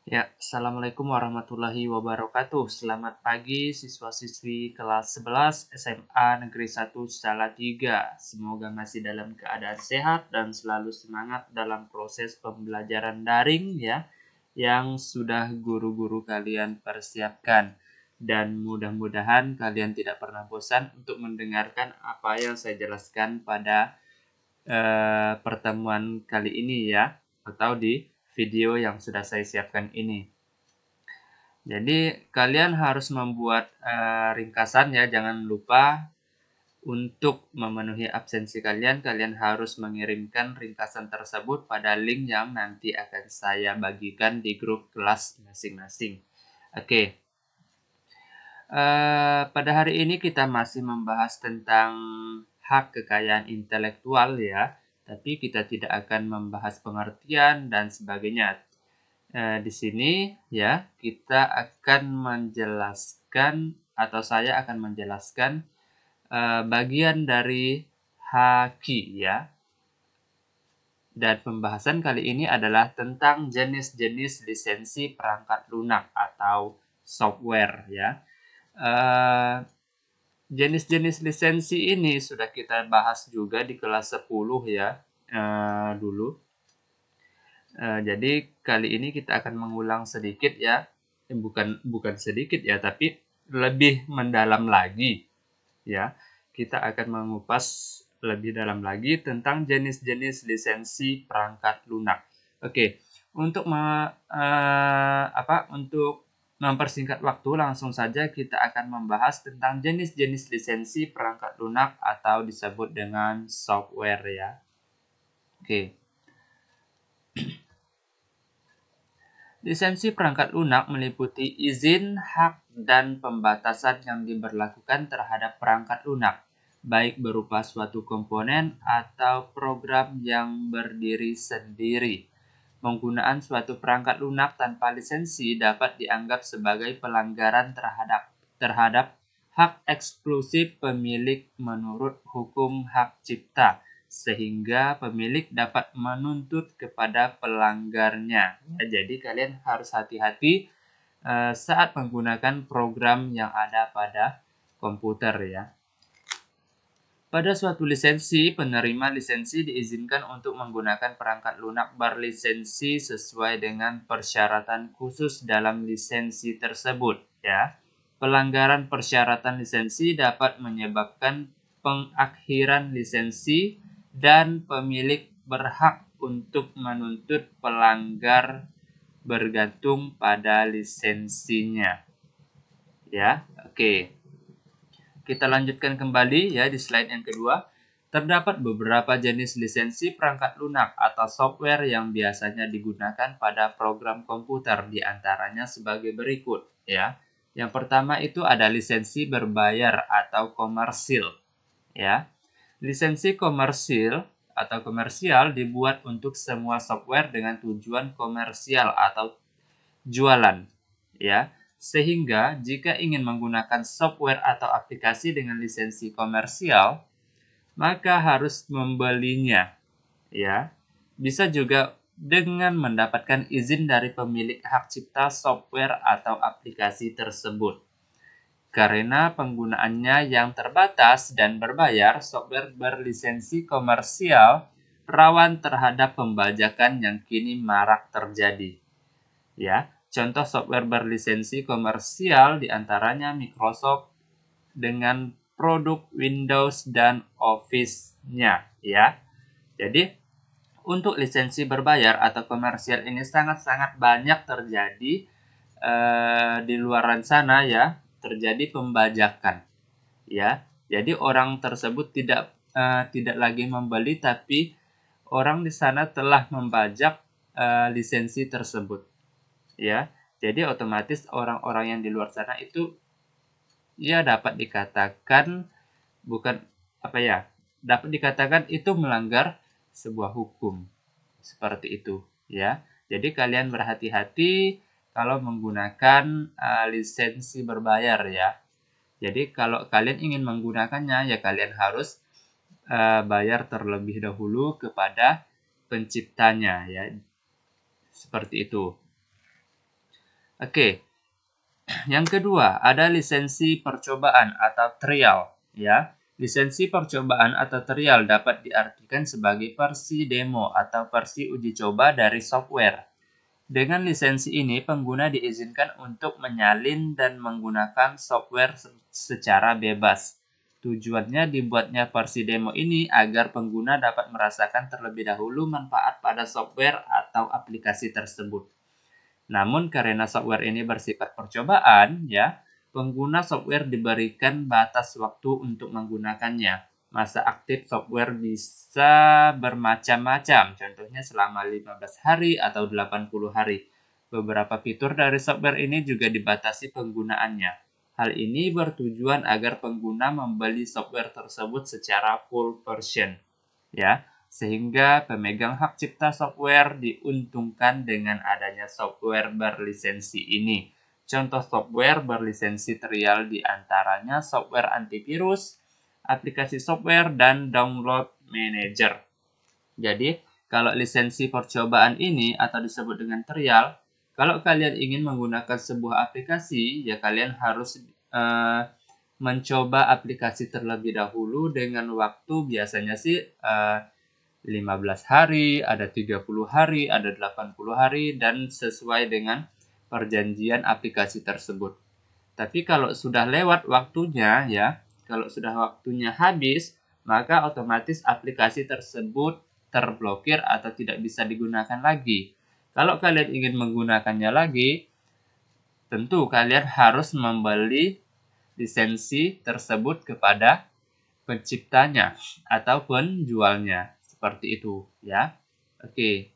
Ya, Assalamualaikum warahmatullahi wabarakatuh. Selamat pagi siswa-siswi kelas 11 SMA Negeri 1 Salatiga. Semoga masih dalam keadaan sehat dan selalu semangat dalam proses pembelajaran daring ya, yang sudah guru-guru kalian persiapkan. Dan mudah-mudahan kalian tidak pernah bosan untuk mendengarkan apa yang saya jelaskan pada pertemuan kali ini ya, atau di video yang sudah saya siapkan ini. Jadi kalian harus membuat ringkasan ya, jangan lupa untuk memenuhi absensi kalian harus mengirimkan ringkasan tersebut pada link yang nanti akan saya bagikan di grup kelas masing-masing. Oke, pada hari ini kita masih membahas tentang hak kekayaan intelektual ya, tapi kita tidak akan membahas pengertian dan sebagainya. Di sini ya kita akan menjelaskan atau saya akan menjelaskan bagian dari haki ya. Dan pembahasan kali ini adalah tentang jenis-jenis lisensi perangkat lunak atau software ya. Jenis-jenis lisensi ini sudah kita bahas juga di kelas 10 ya dulu. Jadi kali ini kita akan mengulang sedikit ya, bukan sedikit ya, tapi lebih mendalam lagi ya. Kita akan mengupas lebih dalam lagi tentang jenis-jenis lisensi perangkat lunak. Oke, untuk untuk mempersingkat waktu, langsung saja kita akan membahas tentang jenis-jenis lisensi perangkat lunak atau disebut dengan software ya. Oke. Lisensi perangkat lunak meliputi izin, hak, dan pembatasan yang diberlakukan terhadap perangkat lunak, baik berupa suatu komponen atau program yang berdiri sendiri. Penggunaan suatu perangkat lunak tanpa lisensi dapat dianggap sebagai pelanggaran terhadap hak eksklusif pemilik menurut hukum hak cipta, sehingga pemilik dapat menuntut kepada pelanggarnya. Jadi kalian harus hati-hati saat menggunakan program yang ada pada komputer ya. Pada suatu lisensi, penerima lisensi diizinkan untuk menggunakan perangkat lunak berlisensi sesuai dengan persyaratan khusus dalam lisensi tersebut ya. Pelanggaran persyaratan lisensi dapat menyebabkan pengakhiran lisensi dan pemilik berhak untuk menuntut pelanggar bergantung pada lisensinya. Ya, oke. Kita lanjutkan kembali ya di slide yang kedua. Terdapat beberapa jenis lisensi perangkat lunak atau software yang biasanya digunakan pada program komputer, di antaranya sebagai berikut ya. Yang pertama itu ada lisensi berbayar atau komersil ya. Lisensi komersil atau komersial dibuat untuk semua software dengan tujuan komersial atau jualan ya. Sehingga jika ingin menggunakan software atau aplikasi dengan lisensi komersial, maka harus membelinya ya. Bisa juga dengan mendapatkan izin dari pemilik hak cipta software atau aplikasi tersebut. Karena penggunaannya yang terbatas dan berbayar, software berlisensi komersial rawan terhadap pembajakan yang kini marak terjadi. Ya, contoh software berlisensi komersial diantaranya Microsoft dengan produk Windows dan Office-nya ya. Jadi untuk lisensi berbayar atau komersial ini sangat-sangat banyak terjadi di luaran sana ya, terjadi pembajakan ya. Jadi orang tersebut tidak lagi membeli, tapi orang di sana telah membajak lisensi tersebut ya. Jadi otomatis orang-orang yang di luar sana itu ya dapat dikatakan dapat dikatakan itu melanggar sebuah hukum seperti itu ya. Jadi kalian berhati-hati kalau menggunakan lisensi berbayar ya. Jadi kalau kalian ingin menggunakannya ya kalian harus bayar terlebih dahulu kepada penciptanya ya. Seperti itu. Oke, yang kedua ada lisensi percobaan atau trial, ya. Lisensi percobaan atau trial dapat diartikan sebagai versi demo atau versi uji coba dari software. Dengan lisensi ini, pengguna diizinkan untuk menyalin dan menggunakan software secara bebas. Tujuannya dibuatnya versi demo ini agar pengguna dapat merasakan terlebih dahulu manfaat pada software atau aplikasi tersebut. Namun karena software ini bersifat percobaan, ya, pengguna software diberikan batas waktu untuk menggunakannya. Masa aktif software bisa bermacam-macam, contohnya selama 15 hari atau 80 hari. Beberapa fitur dari software ini juga dibatasi penggunaannya. Hal ini bertujuan agar pengguna membeli software tersebut secara full version, ya, sehingga pemegang hak cipta software diuntungkan dengan adanya software berlisensi ini. Contoh software berlisensi trial diantaranya software antivirus, aplikasi software, dan download manager. Jadi, kalau lisensi percobaan ini atau disebut dengan trial, kalau kalian ingin menggunakan sebuah aplikasi, ya kalian harus mencoba aplikasi terlebih dahulu dengan waktu biasanya sih 15 hari, ada 30 hari, ada 80 hari, dan sesuai dengan perjanjian aplikasi tersebut. Tapi kalau sudah lewat waktunya, ya, kalau sudah waktunya habis, maka otomatis aplikasi tersebut terblokir atau tidak bisa digunakan lagi. Kalau kalian ingin menggunakannya lagi, tentu kalian harus membeli lisensi tersebut kepada penciptanya atau penjualnya, seperti itu, ya. Oke,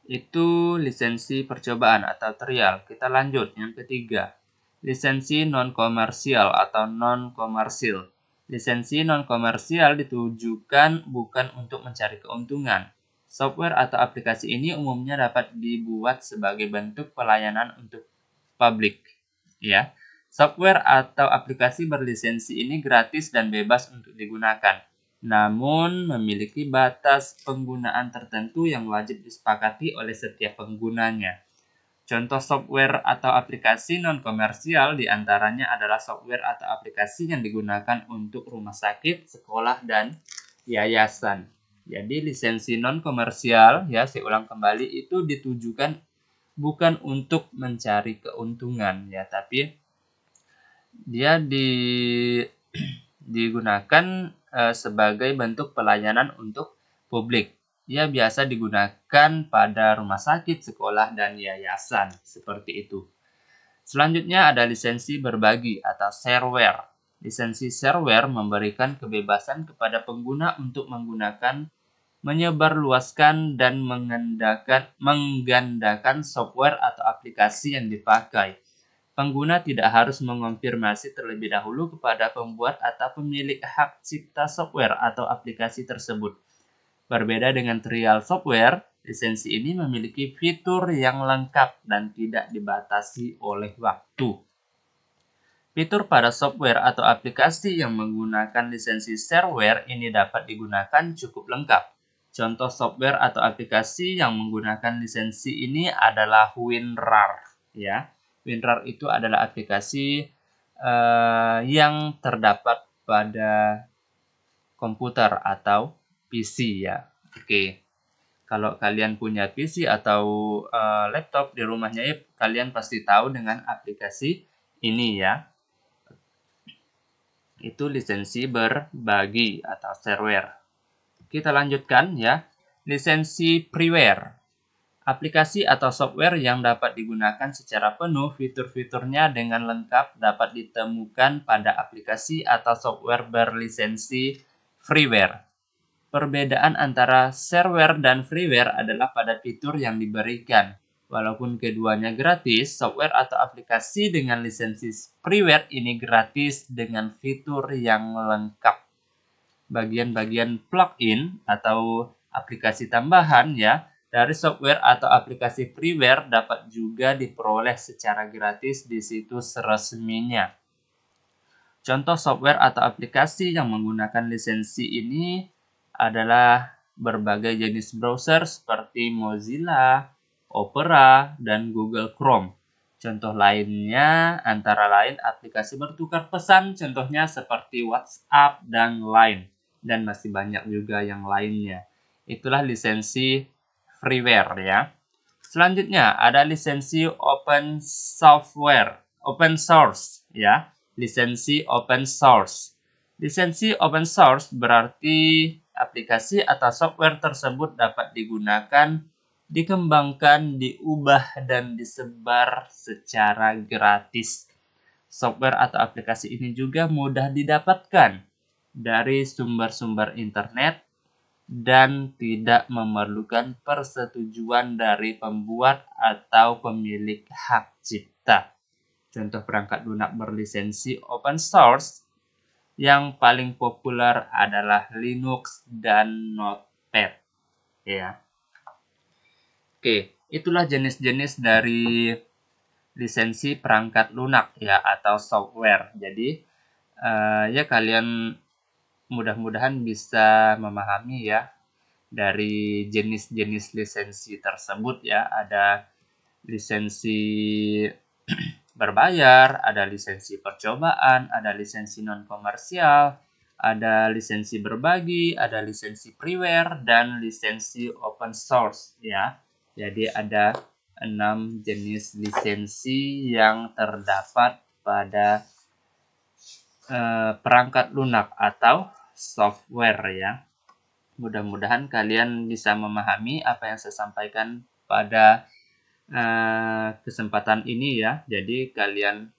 itu lisensi percobaan atau trial. Kita lanjut yang ketiga, lisensi non-komersial atau non-komersil. Lisensi non-komersial ditujukan bukan untuk mencari keuntungan. Software atau aplikasi ini umumnya dapat dibuat sebagai bentuk pelayanan untuk publik, ya. Software atau aplikasi berlisensi ini gratis dan bebas untuk digunakan, namun memiliki batas penggunaan tertentu yang wajib disepakati oleh setiap penggunanya. Contoh software atau aplikasi non-komersial diantaranya adalah software atau aplikasi yang digunakan untuk rumah sakit, sekolah, dan yayasan. Jadi lisensi non-komersial, ya, saya ulang kembali, itu ditujukan bukan untuk mencari keuntungan, ya, tapi dia digunakan sebagai bentuk pelayanan untuk publik. Ia biasa digunakan pada rumah sakit, sekolah, dan yayasan, seperti itu. Selanjutnya ada lisensi berbagi atau shareware. Lisensi shareware memberikan kebebasan kepada pengguna untuk menggunakan, menyebarluaskan, dan menggandakan software atau aplikasi yang dipakai. Pengguna tidak harus mengonfirmasi terlebih dahulu kepada pembuat atau pemilik hak cipta software atau aplikasi tersebut. Berbeda dengan trial software, lisensi ini memiliki fitur yang lengkap dan tidak dibatasi oleh waktu. Fitur pada software atau aplikasi yang menggunakan lisensi shareware ini dapat digunakan cukup lengkap. Contoh software atau aplikasi yang menggunakan lisensi ini adalah WinRAR, ya. WinRAR itu adalah aplikasi yang terdapat pada komputer atau PC, ya. Oke. Kalau kalian punya PC atau laptop di rumahnya, ya, kalian pasti tahu dengan aplikasi ini, ya. Itu lisensi berbagi atau shareware. Kita lanjutkan, ya. Lisensi freeware. Aplikasi atau software yang dapat digunakan secara penuh fitur-fiturnya dengan lengkap dapat ditemukan pada aplikasi atau software berlisensi freeware. Perbedaan antara shareware dan freeware adalah pada fitur yang diberikan. Walaupun keduanya gratis, software atau aplikasi dengan lisensi freeware ini gratis dengan fitur yang lengkap. Bagian-bagian plugin atau aplikasi tambahan, ya, dari software atau aplikasi freeware dapat juga diperoleh secara gratis di situs resminya. Contoh software atau aplikasi yang menggunakan lisensi ini adalah berbagai jenis browser seperti Mozilla, Opera, dan Google Chrome. Contoh lainnya antara lain aplikasi bertukar pesan, contohnya seperti WhatsApp dan Line, dan masih banyak juga yang lainnya. Itulah lisensi freeware ya. Selanjutnya ada lisensi open source ya. Lisensi open source. Lisensi open source berarti aplikasi atau software tersebut dapat digunakan, dikembangkan, diubah, dan disebar secara gratis. Software atau aplikasi ini juga mudah didapatkan dari sumber-sumber internet dan tidak memerlukan persetujuan dari pembuat atau pemilik hak cipta. Contoh perangkat lunak berlisensi open source yang paling populer adalah Linux dan Notepad. Ya. Oke, itulah jenis-jenis dari lisensi perangkat lunak ya atau software. Jadi ya kalian mudah-mudahan bisa memahami ya dari jenis-jenis lisensi tersebut ya. Ada lisensi berbayar, ada lisensi percobaan, ada lisensi non komersial, ada lisensi berbagi, ada lisensi freeware, dan lisensi open source ya. Jadi ada 6 jenis lisensi yang terdapat pada perangkat lunak atau software ya. Mudah-mudahan kalian bisa memahami apa yang saya sampaikan pada kesempatan ini ya. Jadi kalian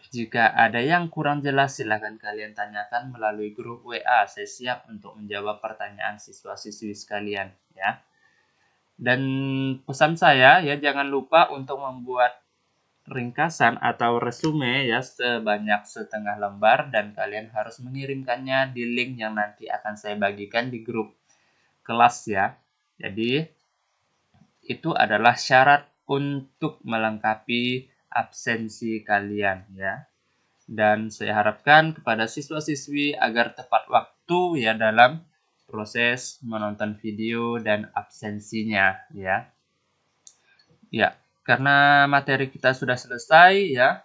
jika ada yang kurang jelas silahkan kalian tanyakan melalui grup WA. Saya siap untuk menjawab pertanyaan siswa-siswi sekalian ya. Dan pesan saya ya jangan lupa untuk membuat ringkasan atau resume ya sebanyak setengah lembar dan kalian harus mengirimkannya di link yang nanti akan saya bagikan di grup kelas ya. Jadi itu adalah syarat untuk melengkapi absensi kalian ya. Dan saya harapkan kepada siswa-siswi agar tepat waktu ya dalam proses menonton video dan absensinya ya. Ya, karena materi kita sudah selesai ya.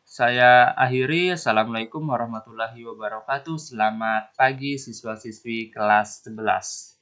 Saya akhiri. Assalamualaikum warahmatullahi wabarakatuh. Selamat pagi siswa-siswi kelas 11.